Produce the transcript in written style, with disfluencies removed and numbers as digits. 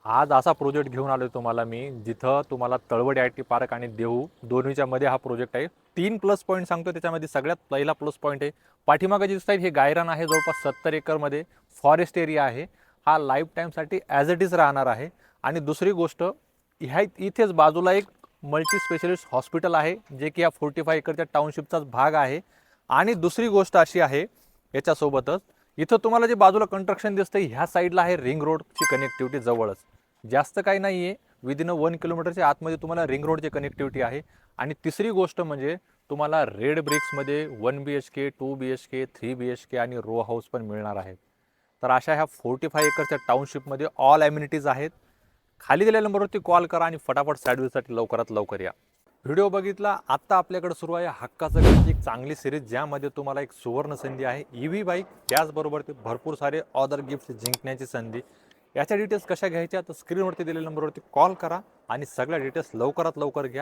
आज असा प्रोजेक्ट घेऊन आलोय तुम्हाला मी, जिथं तुम्हाला तळवडे आय टी पार्क आणि देहू दोन्हीच्या मध्ये हा प्रोजेक्ट आहे. 3 प्लस पॉईंट सांगतो. त्याच्यामध्ये सगळ्यात पहिला प्लस पॉईंट आहे, पाठीमागे जे दिसत हे गायरान आहे. जवळपास 70 एकरमध्ये फॉरेस्ट एरिया आहे. हा लाईफ टाईमसाठी ॲज इट इज राहणार आहे. आणि दुसरी गोष्ट, ह्या इथेच बाजूला एक मल्टी स्पेशलिस्ट हॉस्पिटल आहे, जे की या 45 एकरच्या टाउनशिपचाच भाग आहे. आणि दुसरी गोष्ट अशी आहे, याच्यासोबतच इथं तुम्हाला जे बाजूला कंस्ट्रक्शन दिसतंय ह्या साईडला आहे रिंग रोडची कनेक्टिव्हिटी जवळच. जास्त काही नाही आहे, विदिन 1 किलोमीटरच्या आतमध्ये तुम्हाला रिंग रोडची कनेक्टिव्हिटी आहे. आणि तिसरी गोष्ट म्हणजे तुम्हाला रेड ब्रिक्समध्ये 1 BHK, 2 BHK, 3 BHK आणि रो हाऊस पण मिळणार आहेत. तर अशा ह्या 45 एकरच्या टाउनशिपमध्ये ऑल ॲम्युनिटीज आहेत. खाली दिलेल्या नंबरवरती कॉल करा आणि फटाफट साईड लवकरात लवकर या. व्हिडिओ बघितला. आत्ता आपल्याकडे सुरू आहे हक्काचं गणित, एक चांगली सिरीज, ज्यामध्ये तुम्हाला एक सुवर्ण संधी आहे EV बाईक, त्याचबरोबर ते भरपूर सारे ऑदर गिफ्ट जिंकण्याची संधी. याच्या डिटेल्स कशा घ्यायच्या तर स्क्रीनवरती दिलेल्या नंबरवरती कॉल करा आणि सगळ्या डिटेल्स लवकरात लवकर घ्या.